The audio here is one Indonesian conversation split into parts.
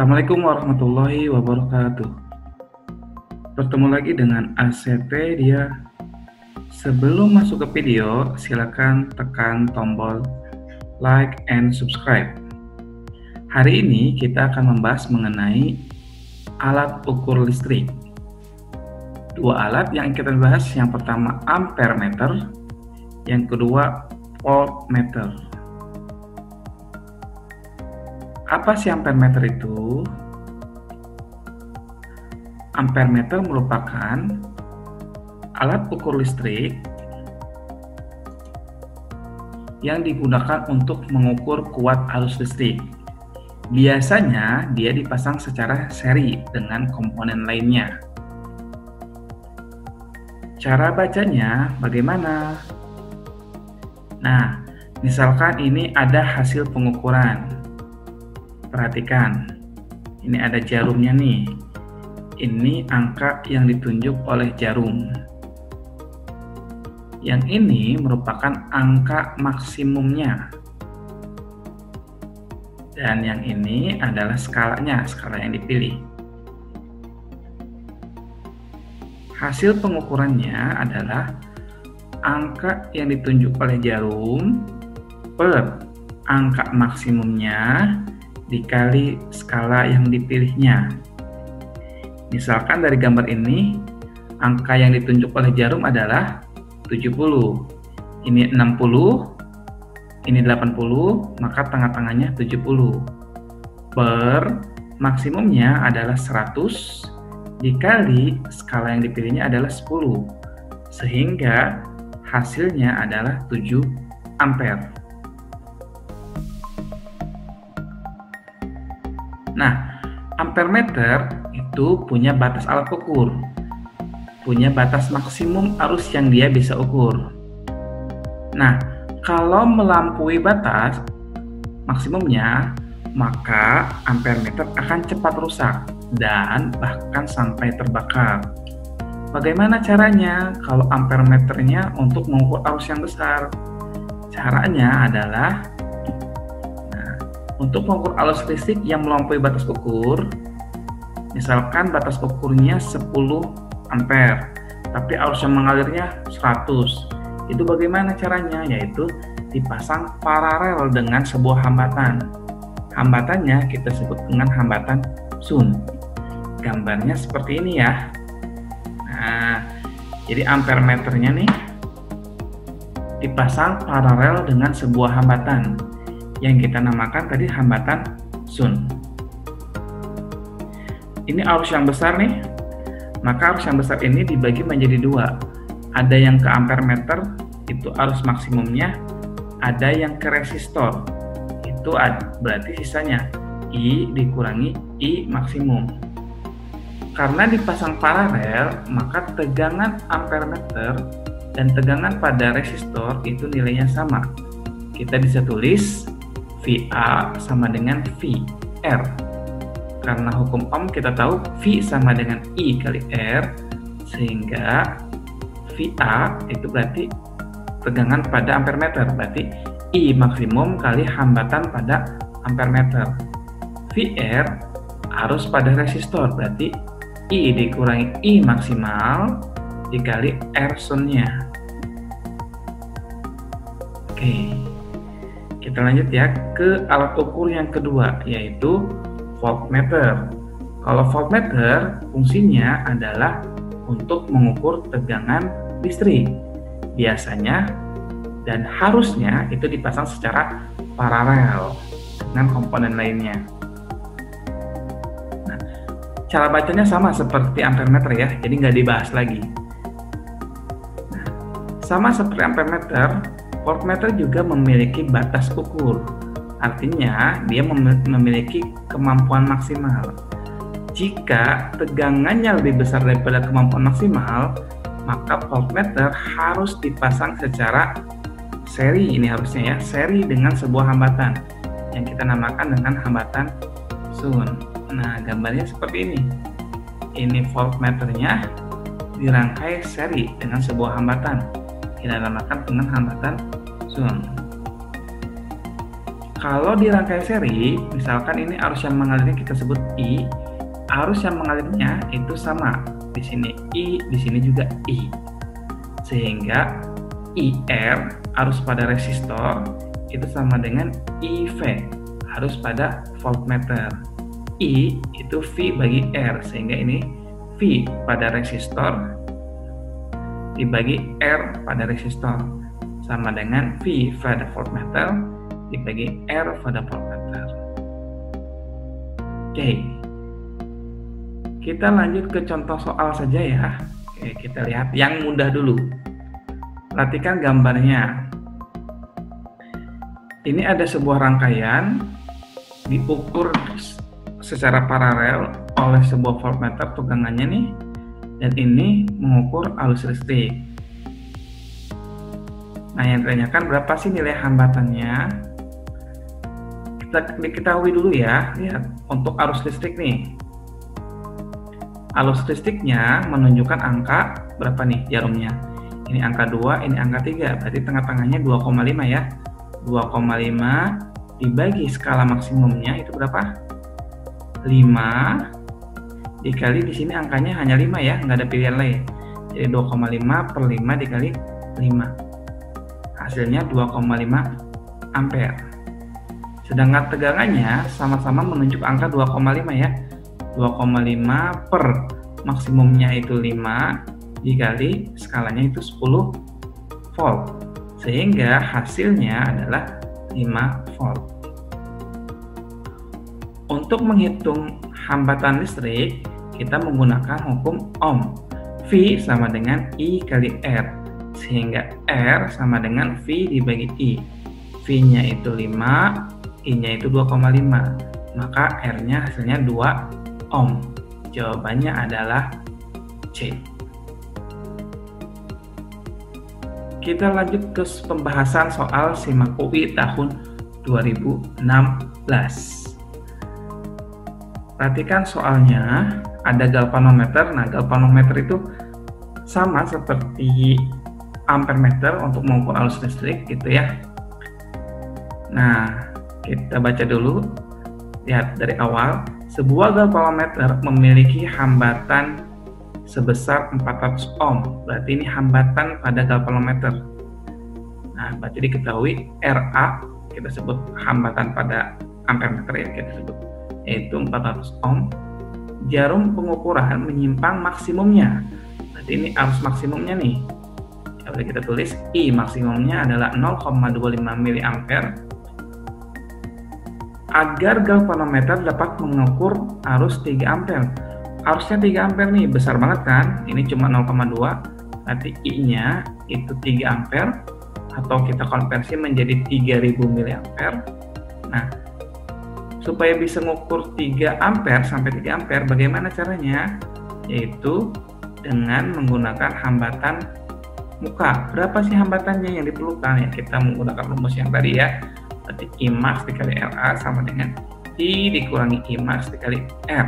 Assalamualaikum warahmatullahi wabarakatuh. Bertemu lagi dengan Asepedia. Sebelum masuk ke video, silakan tekan tombol like and subscribe. Hari ini kita akan membahas mengenai alat ukur listrik. Dua alat yang kita bahas, yang pertama ampere meter, yang kedua voltmeter. Apa sih ampere meter itu? Ampere meter merupakan alat ukur listrik yang digunakan untuk mengukur kuat arus listrik. Biasanya dia dipasang secara seri dengan komponen lainnya. Cara bacanya bagaimana? Nah, misalkan ini ada hasil pengukuran. Perhatikan, ini ada jarumnya nih. Ini angka yang ditunjuk oleh jarum. Yang ini merupakan angka maksimumnya. Dan yang ini adalah skalanya, skala yang dipilih. Hasil pengukurannya adalah angka yang ditunjuk oleh jarum per angka maksimumnya dikali skala yang dipilihnya. Misalkan dari gambar ini, angka yang ditunjuk oleh jarum adalah 70. Ini 60, ini 80, maka tengah-tengahnya 70. Per maksimumnya adalah 100, dikali skala yang dipilihnya adalah 10. Sehingga hasilnya adalah 7 ampere. Nah, ampere meter itu punya batas alat ukur, punya batas maksimum arus yang dia bisa ukur. Nah, kalau melampaui batas maksimumnya, maka ampere meter akan cepat rusak dan bahkan sampai terbakar. Bagaimana caranya kalau ampere meternya untuk mengukur arus yang besar? Caranya adalah untuk mengukur arus listrik yang melampaui batas ukur, misalkan batas ukurnya 10 ampere, tapi arus yang mengalirnya 100. Itu bagaimana caranya? Yaitu dipasang paralel dengan sebuah hambatan. Hambatannya kita sebut dengan hambatan Sun. Gambarnya seperti ini ya. Nah, jadi ampere meternya nih dipasang paralel dengan sebuah hambatan yang kita namakan tadi hambatan Sun. Ini arus yang besar nih, maka arus yang besar ini dibagi menjadi dua. Ada yang ke ampere meter, itu arus maksimumnya, ada yang ke resistor, itu berarti sisanya I dikurangi I maksimum. Karena dipasang paralel, maka tegangan ampere meter dan tegangan pada resistor itu nilainya sama. Kita bisa tulis VA sama dengan VR. Karena hukum Ohm kita tahu V sama dengan I kali R, sehingga VA itu berarti tegangan pada ampere meter, berarti I maksimum kali hambatan pada ampere meter. VR arus pada resistor, berarti I dikurangi I maksimal dikali R Sun-nya. Oke. Kita lanjut ya ke alat ukur yang kedua, yaitu voltmeter. Kalau voltmeter fungsinya adalah untuk mengukur tegangan listrik. Biasanya dan harusnya itu dipasang secara paralel dengan komponen lainnya. Nah, cara bacanya sama seperti ampere meter ya, jadi nggak dibahas lagi. Nah, sama seperti ampere meter, voltmeter juga memiliki batas ukur, artinya dia memiliki kemampuan maksimal. Jika tegangannya lebih besar daripada kemampuan maksimal, maka voltmeter harus dipasang secara seri, ini harusnya ya, seri dengan sebuah hambatan yang kita namakan dengan hambatan Sun. Nah, gambarnya seperti ini. Ini voltmeternya dirangkai seri dengan sebuah hambatan, kita namakan dengan hambatan Sun. Kalau di rangkai seri, misalkan ini arus yang mengalirnya kita sebut I, arus yang mengalirnya itu sama. Di sini I, di sini juga I. Sehingga IR, arus pada resistor, itu sama dengan IV, arus pada voltmeter. I itu V bagi R, sehingga ini V pada resistor dibagi R pada resistor, sama dengan V pada voltmeter dibagi R pada voltmeter. Oke, kita lanjut ke contoh soal saja ya. Oke, kita lihat yang mudah dulu. Perhatikan gambarnya. Ini ada sebuah rangkaian diukur secara paralel oleh sebuah voltmeter tegangannya nih, dan ini mengukur arus listrik. Nah, yang ditanyakan berapa sih nilai hambatannya? Kita ketahui dulu ya, lihat untuk arus listrik nih. Arus listriknya menunjukkan angka berapa nih jarumnya? Ini angka 2, ini angka 3, berarti tengah-tengahnya 2,5 ya. 2,5 dibagi skala maksimumnya itu berapa? 5 dikali di sini angkanya hanya 5 ya, nggak ada pilihan lain. Jadi 2,5 per 5 dikali 5. Hasilnya 2,5 ampere. Sedangkan tegangannya sama-sama menunjuk angka 2,5 ya. 2,5 per maksimumnya itu 5 dikali skalanya itu 10 volt. Sehingga hasilnya adalah 5 volt. Untuk menghitung hambatan listrik, kita menggunakan hukum Ohm. V sama dengan I kali R. Sehingga R sama dengan V dibagi I. V-nya itu 5, I-nya itu 2,5. Maka R-nya hasilnya 2 ohm. Jawabannya adalah C. Kita lanjut ke pembahasan soal SIMAK UI tahun 2016. Perhatikan soalnya, ada galvanometer. Nah, galvanometer itu sama seperti ampermeter untuk mengukur arus listrik gitu ya. Nah, kita baca dulu. Lihat dari awal, sebuah galvanometer memiliki hambatan sebesar 400 ohm. Berarti ini hambatan pada galvanometer. Nah, berarti diketahui RA, kita sebut hambatan pada ampermeter ya, kita sebut, yaitu 400 ohm. Jarum pengukuran menyimpang maksimumnya. Berarti ini arus maksimumnya nih. Jadi kita tulis I maksimumnya adalah 0,25 mA. Agar galvanometer dapat mengukur arus 3 ampere. Arusnya 3 ampere nih, besar banget kan? Ini cuma 0,2, berarti I-nya itu 3 ampere, atau kita konversi menjadi 3000 mA. Nah, supaya bisa mengukur 3 ampere sampai 3 ampere, bagaimana caranya? Yaitu dengan menggunakan hambatan muka. Berapa sih hambatannya yang diperlukan? Ya, kita menggunakan rumus yang tadi ya. Berarti I max dikali RA sama dengan I dikurangi I max dikali R.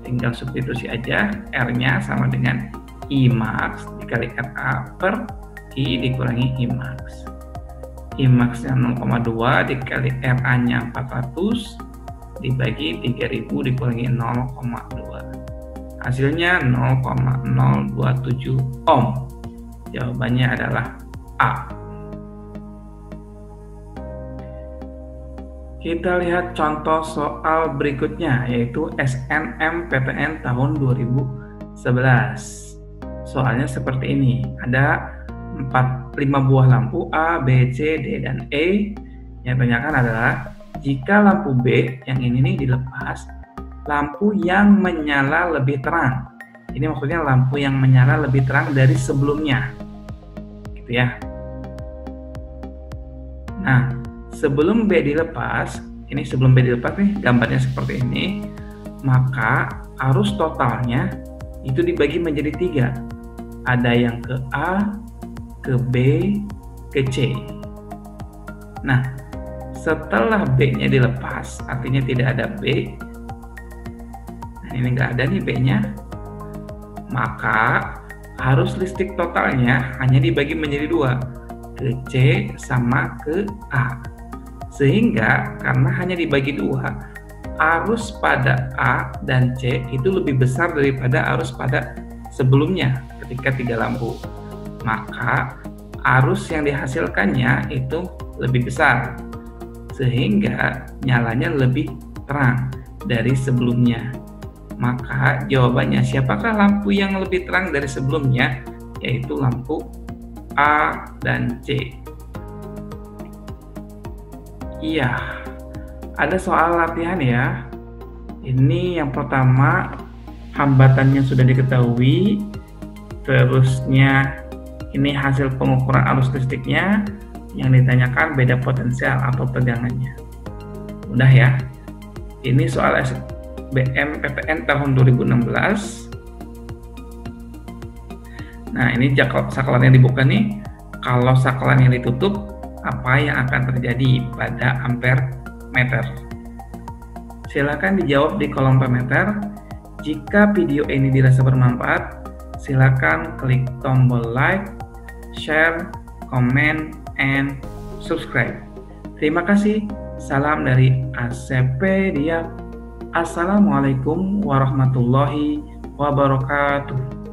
Tinggal substitusi aja, R-nya sama dengan I max dikali RA per I dikurangi I max. I max-nya 0,2 dikali RA-nya 400 dibagi 3000 dikurangi 0,2. Hasilnya 0,027 ohm. Jawabannya adalah A. Kita lihat contoh soal berikutnya, yaitu SNMPTN tahun 2011. Soalnya seperti ini, ada 5 buah lampu A, B, C, D, dan E. Yang ditanyakan adalah, jika lampu B yang ini nih dilepas, lampu yang menyala lebih terang. Ini maksudnya lampu yang menyala lebih terang dari sebelumnya, gitu ya. Nah, sebelum B dilepas, ini sebelum B dilepas nih, gambarnya seperti ini, maka arus totalnya itu dibagi menjadi 3. Ada yang ke A, ke B, ke C. Nah, setelah B-nya dilepas, artinya tidak ada B, nah ini nggak ada nih B-nya, maka arus listrik totalnya hanya dibagi menjadi 2, ke C sama ke A. Sehingga karena hanya dibagi dua, arus pada A dan C itu lebih besar daripada arus pada sebelumnya ketika 3 lampu. Maka arus yang dihasilkannya itu lebih besar, sehingga nyalanya lebih terang dari sebelumnya. Maka jawabannya, siapakah lampu yang lebih terang dari sebelumnya? Yaitu lampu A dan C. Iya, ada soal latihan ya. Ini yang pertama, hambatannya sudah diketahui, terusnya ini hasil pengukuran arus listriknya, yang ditanyakan beda potensial atau tegangannya. Mudah ya. Ini soal SBM PTN tahun 2016. Nah, ini sakelan yang dibuka nih. Kalau sakelan yang ditutup, apa yang akan terjadi pada ampere meter? Silakan dijawab di kolom komentar. Jika video ini dirasa bermanfaat, silakan klik tombol like, share, comment, and subscribe. Terima kasih. Salam dari ACPedia. Assalamualaikum warahmatullahi wabarakatuh.